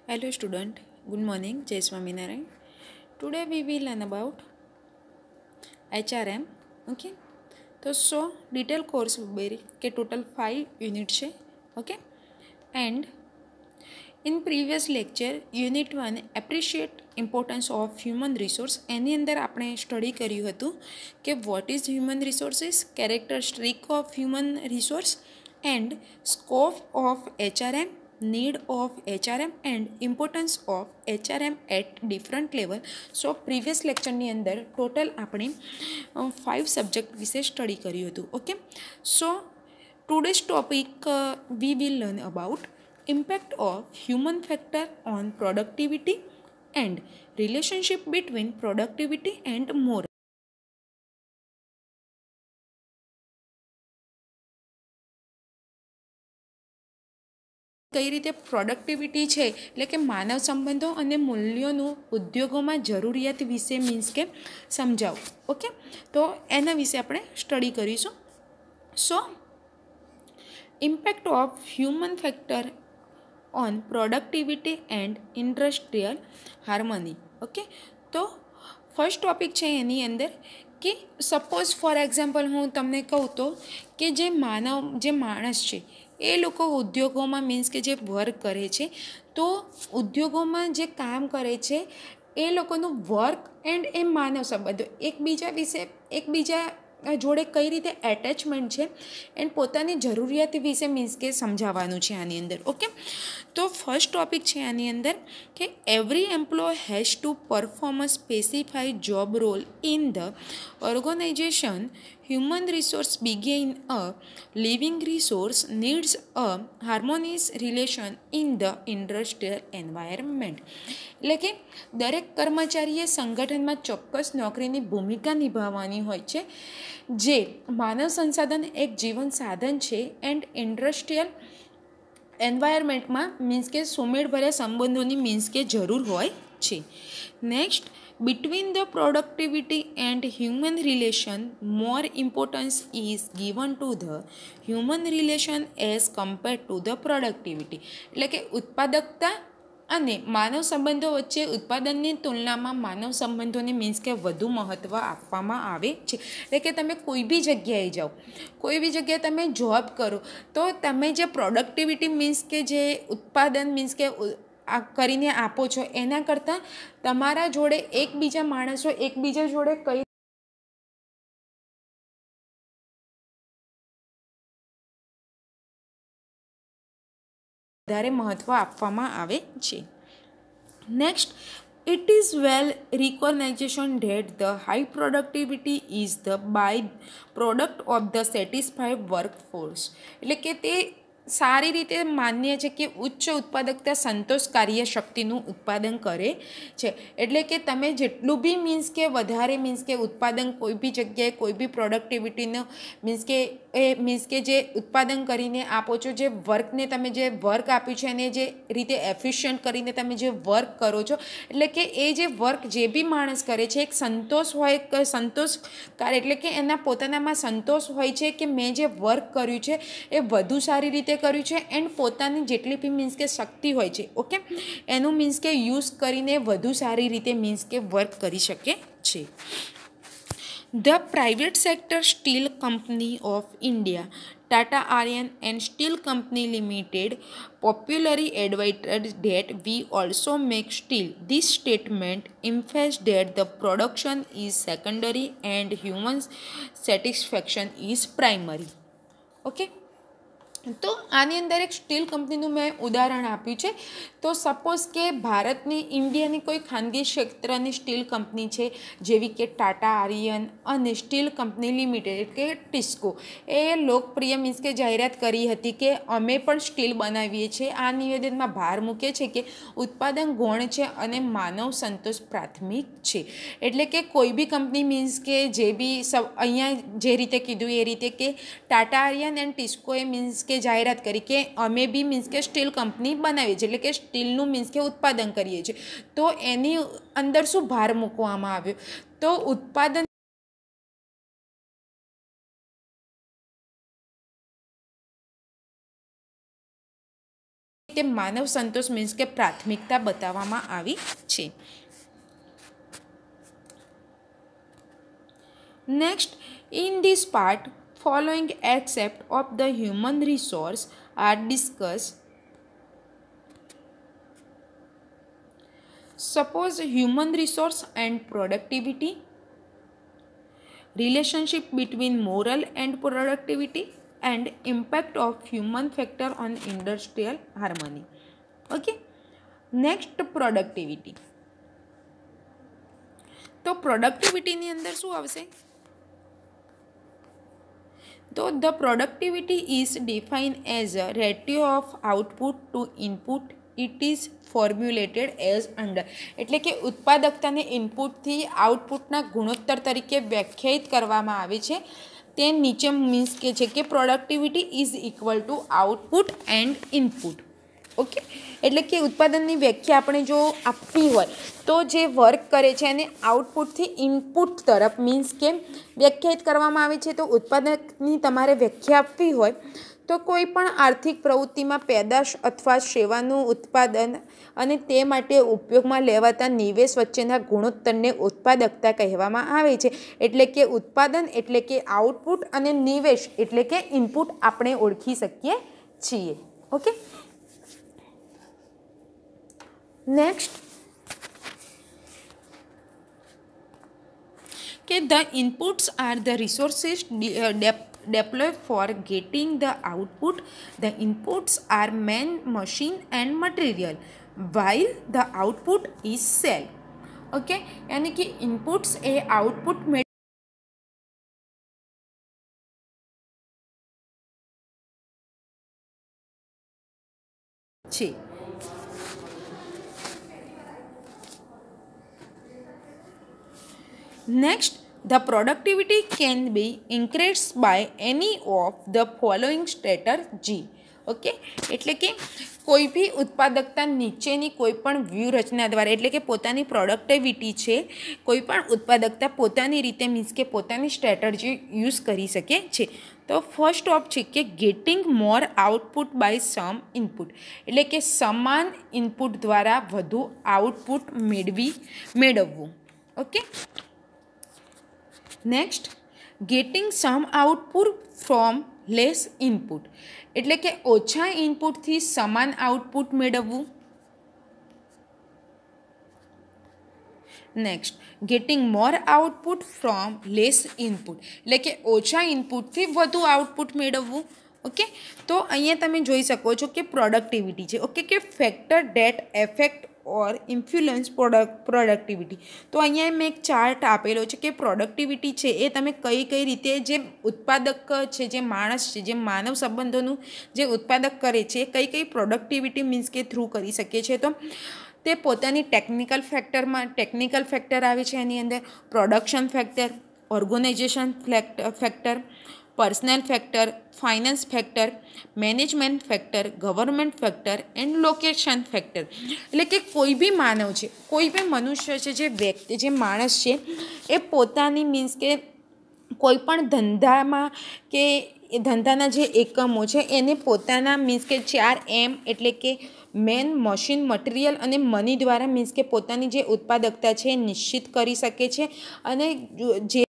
Hello student, good morning, Jai Swaminarayan. Today we will learn about HRM. Okay, तो detail course berry के total 5 unit है. Okay, and in previous lecture unit 1 appreciate importance of human resource any अंदर આપણે study કર્યું હતું કે what is human resources, characteristic of human resource and scope of HRM, need of HRM and importance of HRM at different level. So previous લેક્ચરની અંદર total આપણે 5 subject વિશે study કર્યું હતું. Okay, so today's topic we will learn about impact of human factor on productivity and relationship between productivity and more. કઈ રીતે productivity છે એટલે કે માનવ સંબંધો અને મૂલ્યોનું ઉદ્યોગોમાં જરૂરિયાત વિશે મીન્સ કે સમજાવું. ઓકે, તો એના વિશે આપણે સ્ટડી કરીશું. So impact of human factor on productivity and industrial harmony. Okay, તો ફર્સ્ટ ટોપિક છે એની અંદર કે સપોઝ ફોર એક્ઝામ્પલ હું તમને કહું તો કે જે માણસ છે એ લોકો ઉદ્યોગોમાં મીન્સ કે જે વર્ક કરે છે, તો ઉદ્યોગોમાં જે કામ કરે છે એ લોકોનું વર્ક એન્ડ એ માનવ સંબંધો એકબીજા જોડે કઈ રીતે એટેચમેન્ટ છે એન્ડ પોતાની જરૂરિયાત વિશે મીન્સ કે સમજાવવાનું છે આની અંદર. ઓકે, તો ફર્સ્ટ ટોપિક છે આની અંદર કે every employee has to perform a specified job role in the organisation. Human resource begin a living resource needs a harmonious relation in the industrial environment. એટલે કે દરેક કર્મચારીએ સંગઠનમાં ચોક્કસ નોકરીની ભૂમિકા નિભાવવાની હોય છે. જે માનવ સંસાધન એક જીવન સાધન છે એન્ડ ઇન્ડસ્ટ્રીયલ એન્વાયરમેન્ટમાં મીન્સ કે સુમેળભર્યા સંબંધોની મીન્સ કે જરૂર હોય છે. Next, between the productivity and human relation, more importance is given to the human relation as compared to the productivity. એટલે કે ઉત્પાદકતા અને માનવ સંબંધો વચ્ચે ઉત્પાદનની તુલનામાં માનવ સંબંધોને મીન્સ કે વધુ મહત્ત્વ આપવામાં આવે છે. એટલે કે તમે કોઈ બી જગ્યાએ જાઓ, કોઈ બી જગ્યાએ તમે જોબ કરો તો તમે જે પ્રોડક્ટિવિટી મીન્સ કે જે ઉત્પાદન મીન્સ કે કરીને આપો છો એના કરતાં તમારા જોડે એકબીજા જોડે કઈ વધારે મહત્ત્વ આપવામાં આવે છે. Next, it is well recognition that the high productivity is the by-product of the satisfied workforce. એટલે કે તે સારી રીતે માન્ય છે કે ઉચ્ચ ઉત્પાદકતા સંતોષકાર્ય શક્તિનું ઉત્પાદન કરે છે. એટલે કે તમે જેટલું બી મીન્સ કે વધારે મીન્સ કે ઉત્પાદન કોઈ બી જગ્યાએ કોઈ બી પ્રોડક્ટિવિટીનું મીન્સ કે જે ઉત્પાદન કરીને આપો છો, જે વર્કને તમે જે વર્ક આપ્યું છે એને જે રીતે એફિશિયન્ટ કરીને તમે જે વર્ક કરો છો, એટલે કે એ જે વર્ક જે બી માણસ કરે છે એક સંતોષકાર એટલે કે એના પોતાનામાં સંતોષ હોય છે કે મેં જે વર્ક કર્યું છે એ વધુ સારી રીતે કર્યું છે એન્ડ પોતાની જેટલી બી મીન્સ કે શક્તિ હોય છે, ઓકે, એનું મીન્સ કે યુઝ કરીને વધુ સારી રીતે મીન્સ કે વર્ક કરી શકે છે. The private sector steel company of India, Tata Iron and Steel Company Limited, popularly admitted that we also make steel. This statement implies that the production is secondary and human satisfaction is primary. Okay. તો આની અંદર એક steel કંપનીનું મેં ઉદાહરણ આપ્યું છે. તો સપોઝ કે ઇન્ડિયાની કોઈ ખાનગી ક્ષેત્રની સ્ટીલ કંપની છે જેવી કે ટાટા આરિયન અને સ્ટીલ કંપની લિમિટેડ એટલે કે ટિસ્કો, એ લોકપ્રિય મીન્સ કે જાહેરાત કરી હતી કે અમે પણ સ્ટીલ બનાવીએ છીએ. આ નિવેદનમાં ભાર મૂકે છે કે ઉત્પાદન ગૌણ છે અને માનવ સંતોષ પ્રાથમિક છે. એટલે કે કોઈ બી કંપની મીન્સ કે જે બી અહીંયા જે રીતે કીધું એ રીતે કે ટાટા આરિયન એન્ડ ટિસ્કોએ મીન્સ કે જાહેરાત કરી કે અમે બી મીન્સ કે સ્ટીલ કંપની બનાવીએ છીએ એટલે કે સ્ટીલનું મીન્સ કે ઉત્પાદન કરીએ છીએ. તો એની અંદર શું ભાર મૂકવામાં આવ્યો, તો ઉત્પાદન રીતે માનવ સંતોષ મીન્સ કે પ્રાથમિકતા બતાવવામાં આવી છે. Next, in this part following aspects of the human resource are discussed. Suppose human resource and productivity, relationship between moral and productivity, and impact of human factor on industrial harmony. Okay, next productivity. તો પ્રોડક્ટિવિટીની અંદર શું આવશે? તો the productivity is defined as a ratio of output to input. It is formulated as under. એટલે કે ઉત્પાદકતાને ઇનપુટથી આઉટપુટના ગુણોત્તર તરીકે વ્યાખ્યાયિત કરવામાં આવે છે. તે નીચે મીન્સ કે છે કે productivity is equal to output and input. Okay, એટલે કે ઉત્પાદનની વ્યાખ્યા આપણે જો આપવી હોય તો જે વર્ક કરે છે એને આઉટપુટથી ઇનપુટ તરફ મીન્સ કે વ્યાખ્યાયિત કરવામાં આવે છે. તો ઉત્પાદકની તમારે વ્યાખ્યા આપવી હોય તો કોઈ પણ આર્થિક પ્રવૃત્તિમાં પેદાશ અથવા સેવાનું ઉત્પાદન અને તે માટે ઉપયોગમાં લેવાતા નિવેશ વચ્ચેના ગુણોત્તરને ઉત્પાદકતા કહેવામાં આવે છે. એટલે કે ઉત્પાદન એટલે કે આઉટપુટ અને નિવેશ એટલે કે ઇનપુટ આપણે ઓળખી શકીએ છીએ. ઓકે, નેક્સ્ટ કે the inputs are the resources deployed for getting the output. The inputs are man, machine and material while the output is cell. Okay, यानी कि inputs ए output में છે. Next, the productivity can be increased by any of the following strategy. Okay, એટલે કે કોઈ બી ઉત્પાદકતા નીચેની કોઈ પણ વ્યૂહરચના દ્વારા એટલે કે પોતાની પ્રોડક્ટિવિટી છે કોઈ પણ ઉત્પાદકતા પોતાની રીતે મીન્સ કે પોતાની સ્ટ્રેટર્જી યુઝ કરી શકે છે. તો ફર્સ્ટ ઓફ છે કે getting more output by same input, એટલે કે સમાન ઇનપુટ દ્વારા વધુ આઉટપુટ મેળવવું. Okay, next, getting same output from less input, એટલે કે ઓછા ઇનપુટથી સમાન આઉટપુટ મેળવવું. Next, getting more output from less input, એટલે કે ઓછા ઇનપુટથી વધુ આઉટપુટ મેળવવું. ઓકે, તો અહીંયા તમે જોઈ શકો છો કે પ્રોડક્ટિવિટી છે. ઓકે, કે ફેક્ટર ડેટ એફેક્ટ ઓર ઇન્ફ્લુઅન્સ પ્રોડક્ટિવિટી. તો અહીંયા મેં એક ચાર્ટ આપેલો છે કે પ્રોડક્ટિવિટી છે એ તમે કઈ કઈ રીતે જે ઉત્પાદક છે જે માણસ છે જે માનવ સંબંધોનું જે ઉત્પાદક કરે છે કઈ કઈ પ્રોડક્ટિવિટી મીન્સ કે થ્રુ કરી શકે છે. તો તે પોતાની ટેકનિકલ ફેક્ટર આવે છે એની અંદર production factor, organisation factor, personnel factor, finance factor, management factor, government factor and location factor. એટલે કે કોઈ બી માનવ છે કોઈ બી મનુષ્ય છે જે વ્યક્તિ જે માણસ છે એ પોતાની મીન્સ કે કોઈ પણ ધંધામાં કે એ ધંધાના જે એકમો છે એને પોતાના મીન્સ કે 4M એટલે કે મેન, મશીન, મટીરિયલ અને મની દ્વારા મીન્સ કે પોતાની જે ઉત્પાદકતા છે એ નિશ્ચિત કરી શકે છે અને જે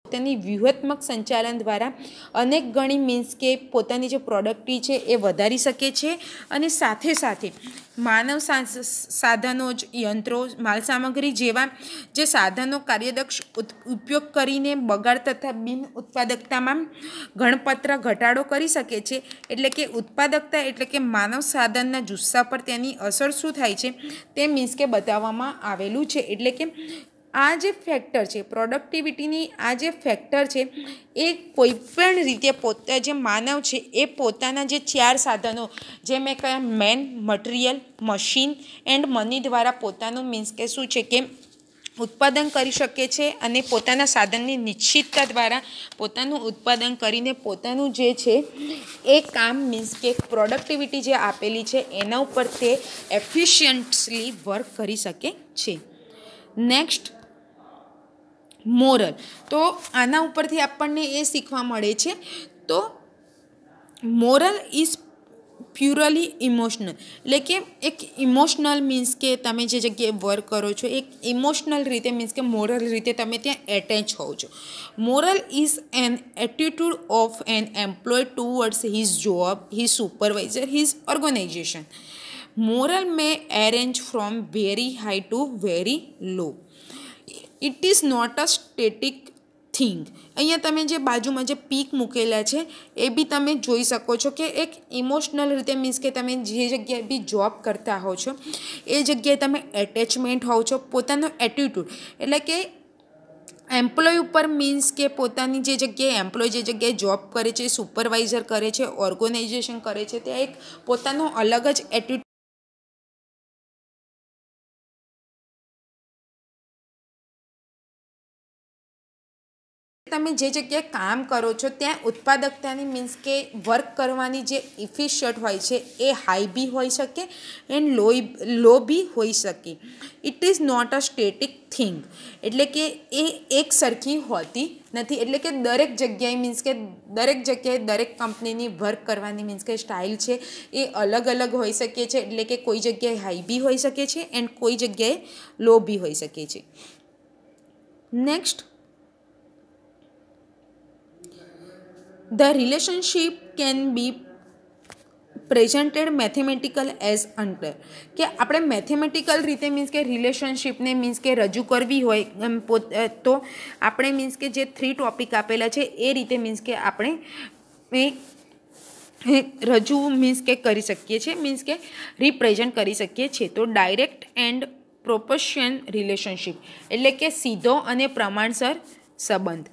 તેની વ્યૂહાત્મક સંચાલન દ્વારા અનેક ગણી મીન્સ કે પોતાની જે પ્રોડક્ટિવિટી છે એ વધારી શકે છે અને સાથે સાથે માનવ સાધનો જ યંત્રો, માલસામગ્રી જેવા જે સાધનો કાર્યદક્ષ ઉપયોગ કરીને બગાડ તથા બિન ઉત્પાદકતામાં ગણપત્ર ઘટાડો કરી શકે છે. એટલે કે ઉત્પાદકતા એટલે કે માનવ સાધનના જુસ્સા પર તેની અસર શું થાય છે તે મીન્સ કે બતાવવામાં આવેલું છે. એટલે કે આ જે ફેક્ટર છે પ્રોડક્ટિવિટીની આ જે ફેક્ટર છે એ કોઈપણ રીતે પોતે જે માનવ છે એ પોતાના જે 4 સાધનો જે મેં કહ્યા man, material, machine and money દ્વારા પોતાનું મીન્સ કે શું છે કે ઉત્પાદન કરી શકે છે અને પોતાના સાધનની નિશ્ચિતતા દ્વારા પોતાનું ઉત્પાદન કરીને પોતાનું જે છે એ કામ મીન્સ કે પ્રોડક્ટિવિટી જે આપેલી છે એના ઉપર તે એફિશિયન્ટલી વર્ક કરી શકે છે. Next, moral. તો આના ઉપરથી આપણને એ શીખવા મળે છે. તો મોરલ ઇઝ પ્યુરલી ઇમોશનલ, એટલે કે એક ઇમોશનલ મીન્સ કે તમે જે જગ્યાએ વર્ક કરો છો એક ઇમોશનલ રીતે મીન્સ કે મોરલ રીતે તમે ત્યાં એટેચ હોવ છો. Morale is an attitude of an employee towards his job, his supervisor, his organisation. Morale may arrange from very high to very low. It is not a static thing. અહીંયા તમે જે બાજુમાં જે પીક મૂકેલા છે એ બી તમે જોઈ શકો છો કે એક ઇમોશનલ રીતે મીન્સ કે તમે જે જગ્યાએ બી જોબ કરતા હો છો એ જગ્યાએ તમે એટેચમેન્ટ હોવ છો. પોતાનો એટીટ્યૂડ એટલે કે એમ્પ્લોય ઉપર મીન્સ કે પોતાની જે જગ્યાએ એમ્પ્લોય જે જગ્યાએ જોબ કરે છે, સુપરવાઇઝર કરે છે, ઓર્ગેનાઇઝેશન કરે છે, ત્યાં એક પોતાનો અલગ જ એટીટ્યૂડ તમે જે જગ્યાએ કામ કરો છો ત્યાં ઉત્પાદકતાની મીન્સ કે વર્ક કરવાની જે ઇફિશિયન્ટ હોય છે એ હાઈ બી હોઈ શકે એન્ડ લો બી હોઈ શકે. It is not a static thing, એટલે કે એ એક સરખી હોતી નથી. એટલે કે દરેક જગ્યાએ મીન્સ કે દરેક જગ્યાએ દરેક કંપનીની વર્ક કરવાની મીન્સ કે સ્ટાઇલ છે એ અલગ અલગ હોઈ શકે છે. એટલે કે કોઈ જગ્યાએ હાઈ બી હોઈ શકે છે એન્ડ કોઈ જગ્યાએ લો બી હોઈ શકે છે. Next, the relationship can be presented mathematical as under. કે આપણે મેથેમેટિકલ રીતે મીન્સ કે રિલેશનશિપને મીન્સ કે રજૂ કરવી હોય તો આપણે મીન્સ કે જે 3 ટોપિક આપેલા છે એ રીતે મીન્સ કે આપણે રજૂ મીન્સ કે કરી શકીએ છીએ, મીન્સ કે રિપ્રેઝન્ટ કરી શકીએ છીએ. તો ડાયરેક્ટ એન્ડ પ્રોપોર્શન રિલેશનશિપ એટલે કે સીધો અને પ્રમાણસર સંબંધ.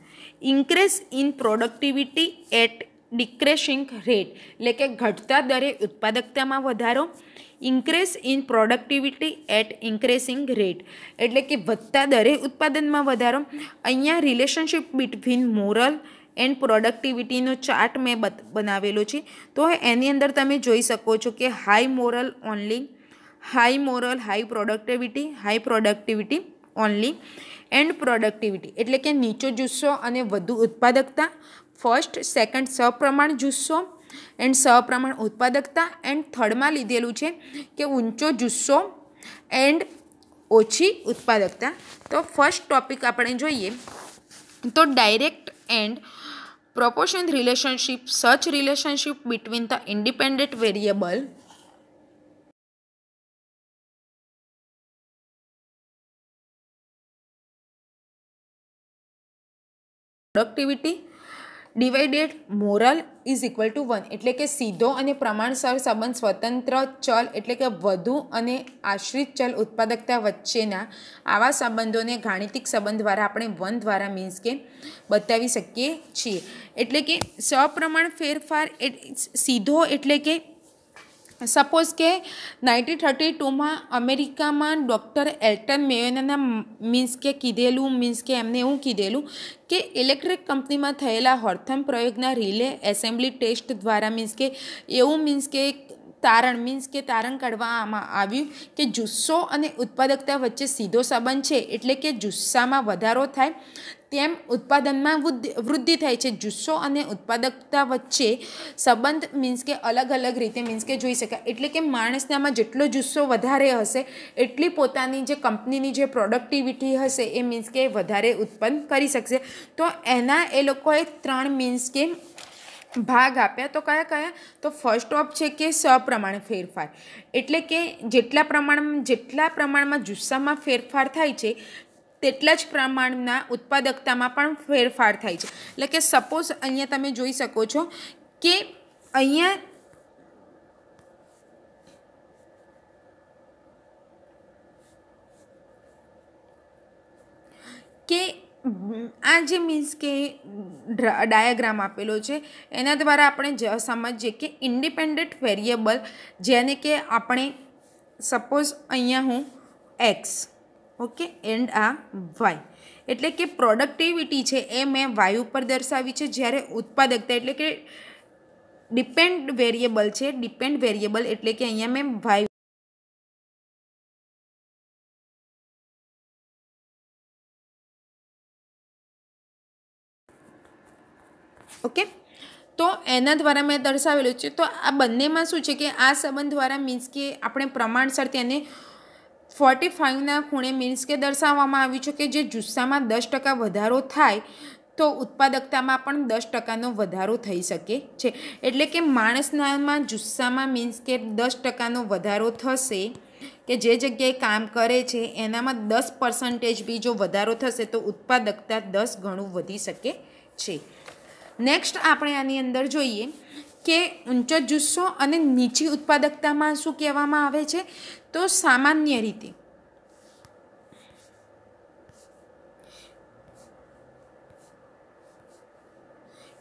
Increase in productivity at decreasing rate એટલે કે ઘટતા દરે ઉત્પાદકતામાં વધારો. Increase in productivity at increasing rate એટલે કે વધતા દરે ઉત્પાદનમાં વધારો. અહીંયા રિલેશનશિપ બિટવીન મોરલ એન્ડ પ્રોડક્ટિવિટીનો ચાર્ટ મેં બનાવેલો છે. તો એની અંદર તમે જોઈ શકો છો કે high moral only, high moral high productivity only and productivity એટલે કે નીચો જુસ્સો અને વધુ ઉત્પાદકતા. ફર્સ્ટ, સેકન્ડ સપ્રમાણ જુસ્સો એન્ડ સપ્રમાણ ઉત્પાદકતા. એન્ડ થર્ડમાં લીધેલું છે કે ઊંચો જુસ્સો એન્ડ ઓછી ઉત્પાદકતા. તો ફર્સ્ટ ટોપિક આપણે જોઈએ તો direct and proportion relationship, such relationship between the independent variable productivity divided moral is equal to 1 એટલે કે સીધો અને પ્રમાણસર સંબંધ સ્વતંત્ર ચલ એટલે કે વધુ અને આશ્રિત ચલ ઉત્પાદકતા વચ્ચેના આવા સંબંધોને ગાણિતિક સંબંધ દ્વારા આપણે 1 દ્વારા મીન્સ કે બતાવી શકીએ છીએ. એટલે કે સપ્રમાણ ફેરફાર સીધો એટલે કે સપોઝ કે 1932માં અમેરિકામાં ડૉક્ટર એલ્ટન મેયોના મીન્સ કે કીધેલું મીન્સ કે એમને એવું કીધેલું કે ઇલેક્ટ્રિક કંપનીમાં થયેલા હોર્થમ પ્રયોગના રિલે એસેમ્બલી ટેસ્ટ દ્વારા મીન્સ કે એવું મીન્સ કે તારણ કાઢવામાં આવ્યું કે જુસ્સો અને ઉત્પાદકતા વચ્ચે સીધો સંબંધ છે. એટલે કે જુસ્સામાં વધારો થાય તેમ ઉત્પાદનમાં વૃદ્ધિ થાય છે. જુસ્સો અને ઉત્પાદકતા વચ્ચે સંબંધ મીન્સ કે અલગ અલગ રીતે મીન્સ કે જોઈ શકાય. એટલે કે માણસનામાં જેટલો જુસ્સો વધારે હશે એટલી પોતાની જે કંપનીની જે પ્રોડક્ટિવિટી હશે એ મીન્સ કે વધારે ઉત્પન્ન કરી શકશે. તો એના એ લોકોએ 3 મીન્સ કે ભાગ આપ્યા. તો કયા તો ફર્સ્ટ ઓફ છે કે સપ્રમાણ ફેરફાર એટલે કે જેટલા પ્રમાણમાં જુસ્સામાં ફેરફાર થાય છે તેટલા જ પ્રમાણના ઉત્પાદકતામાં પણ ફેરફાર થાય છે. એટલે કે સપોઝ અહીંયા તમે જોઈ શકો છો કે અહીંયા કે આ જે મીન્સ કે ડાયાગ્રામ આપેલો છે એના દ્વારા આપણે સમજીએ કે ઇન્ડિપેન્ડન્ટ વેરિયેબલ જેને કે આપણે સપોઝ અહીંયા હું એક્સ ઓકે એન્ડ આ વાય એટલે કે પ્રોડક્ટિવિટી છે એ મેં વાય ઉપર દર્શાવી છે. જ્યારે ઉત્પાદકતા એટલે કે ડિપેન્ડ વેરિયેબલ એટલે કે અહીંયા મેં વાય ઓકે, તો એના દ્વારા મેં દર્શાવેલું છે. તો આ બંનેમાં શું છે કે આ સંબંધ દ્વારા મીન્સ કે આપણે પ્રમાણસર તેને 45ના ખૂણે મીન્સ કે દર્શાવવામાં આવ્યું છે કે જે જુસ્સામાં 10% વધારો થાય તો ઉત્પાદકતામાં પણ 10%નો વધારો થઈ શકે છે. એટલે કે માણસનામાં જુસ્સામાં મીન્સ કે 10%નો વધારો થશે, કે જે જગ્યાએ કામ કરે છે એનામાં 10% બી જો વધારો થશે તો ઉત્પાદકતા 10 ગણું વધી શકે છે. નેક્સ્ટ આપણે આની અંદર જોઈએ કે ઊંચો જુસ્સો અને નીચી ઉત્પાદકતામાં શું કહેવામાં આવે છે, તો સામાન્ય રીતે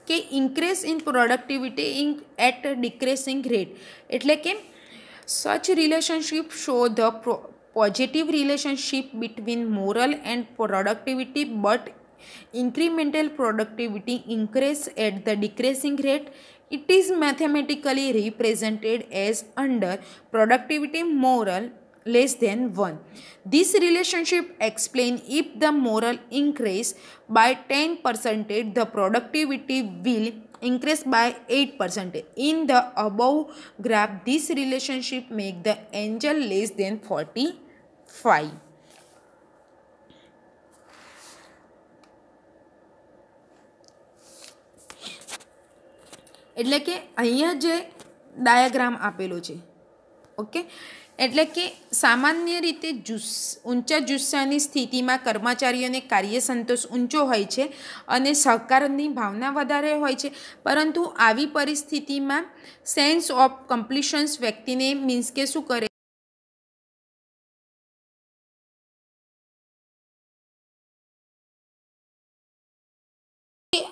કે increase in productivity in at decreasing rate. એટલે કે such relationship show the positive relationship between moral and productivity, but incremental productivity increase at the decreasing rate. It is mathematically represented as under productivity moral less than 1. This relationship explains if the moral increase by 10%, the productivity will increase by 8%. In the above graph, this relationship makes the angle less than 45. એટલે કે અહીંયા જે diagram આપેલો છે, okay, એટલે કે સામાન્ય રીતે ઊંચા જુસ્સાની સ્થિતિમાં કર્મચારીઓને કાર્ય સંતોષ ઊંચો હોય છે અને સહકારની ભાવના વધારે હોય છે, પરંતુ આવી પરિસ્થિતિમાં સેન્સ ઓફ કમ્પ્લીશન્સ વ્યક્તિને મીન્સ કે શું કરે,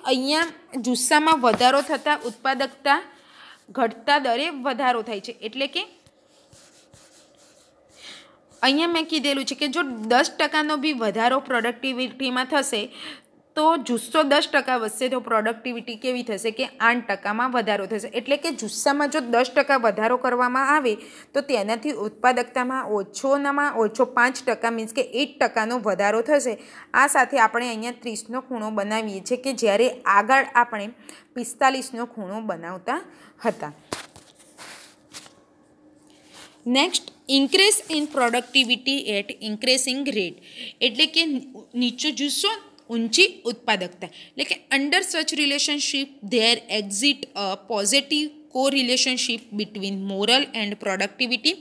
અહીંયા જુસ્સામાં વધારો થતાં ઉત્પાદકતા ઘટતા દરે વધારો થાય છે. એટલે કે અહીંયા મેં કીધેલું છે કે જો 10%નો બી વધારો પ્રોડક્ટિવિટીમાં થશે તો જુસ્સો 10% વધશે તો પ્રોડક્ટિવિટી કેવી થશે કે 8%માં વધારો થશે. એટલે કે જુસ્સામાં જો 10% વધારો કરવામાં આવે તો તેનાથી ઉત્પાદકતામાં ઓછોનામાં ઓછો 5% મીન્સ કે 8%નો વધારો થશે. આ સાથે આપણે અહીંયા 30નો ખૂણો બનાવીએ છીએ કે જ્યારે આગળ આપણે 45નો ખૂણો બનાવતા હતા. Next, increase in productivity at increasing rate. એટલે કે નીચો જુસ્સો ઊંચી ઉત્પાદકતા. એટલે કે under such relationship there exit a positive co-relationship between moral and productivity.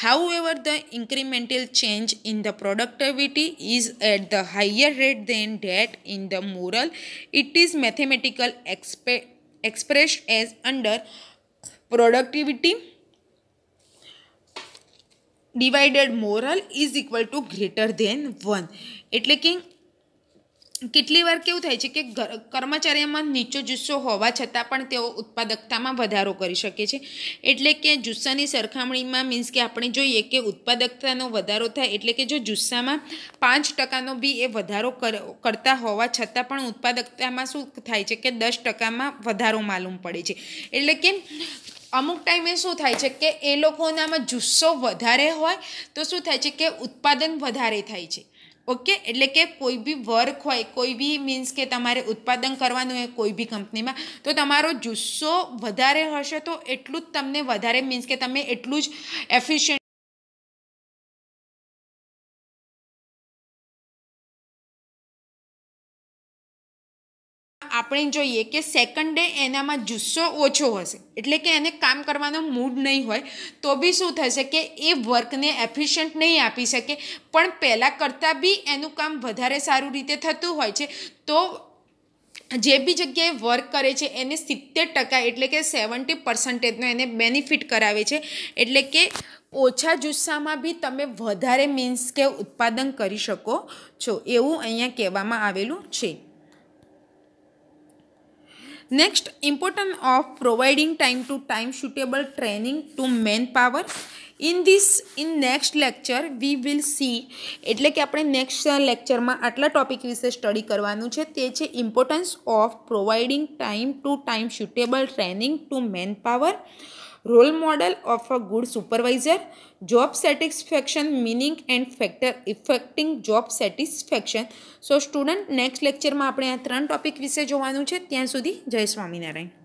However, the incremental change in the productivity is at the higher rate than that in the moral. It is mathematical expressed as under productivity divided moral is equal to greater than 1. એટલે કે કેટલી વાર કેવું થાય છે કે કર્મચારીઓમાં નીચો જુસ્સો હોવા છતાં પણ તેઓ ઉત્પાદકતામાં વધારો કરી શકે છે. એટલે કે જુસ્સાની સરખામણીમાં મીન્સ કે આપણે જોઈએ કે ઉત્પાદકતાનો વધારો થાય એટલે કે જો જુસ્સામાં 5%નો બી એ વધારો કરતા હોવા છતાં પણ ઉત્પાદકતામાં શું થાય છે કે 10%માં વધારો માલુમ પડે છે. એટલે કે અમુક ટાઈમે શું થાય છે કે એ લોકોનામાં જુસ્સો વધારે હોય તો શું થાય છે કે ઉત્પાદન વધારે થાય છે. ઓકે, એટલે કે કોઈ બી વર્ક હોય, કોઈ બી મીન્સ કે તમારે ઉત્પાદન કરવાનું હોય કોઈ બી કંપનીમાં, તો તમારો જુસ્સો વધારે હશે તો એટલું જ તમને વધારે મીન્સ કે તમે એટલું જ એફિશિયન્ટ આપણે જોઈએ કે સેકન્ડ ડે એનામાં જુસ્સો ઓછો હશે એટલે કે એને કામ કરવાનો મૂડ નહીં હોય તો બી શું થશે કે એ વર્કને એફિશિયન્ટ નહીં આપી શકે, પણ પહેલાં કરતાં બી એનું કામ વધારે સારું રીતે થતું હોય છે તો જે બી જગ્યાએ વર્ક કરે છે એને 70% એટલે કે 70%નો એને બેનિફિટ કરાવે છે. એટલે કે ઓછા જુસ્સામાં બી તમે વધારે મીન્સ કે ઉત્પાદન કરી શકો છો એવું અહીંયા કહેવામાં આવેલું છે. Next, importance of providing time to time suitable training to manpower. In next lecture we will see, એટલે કે આપણે નેક્સ્ટ લેક્ચરમાં આટલા ટોપિક વિશે સ્ટડી કરવાનું છે તે છે importance of providing time to time suitable training to man power role model of a good supervisor, job satisfaction meaning and factor affecting job satisfaction. So student next લેક્ચરમાં આપણે આ 3 ટોપિક વિશે જોવાનું છે. ત્યાં સુધી જય સ્વામિનારાયણ.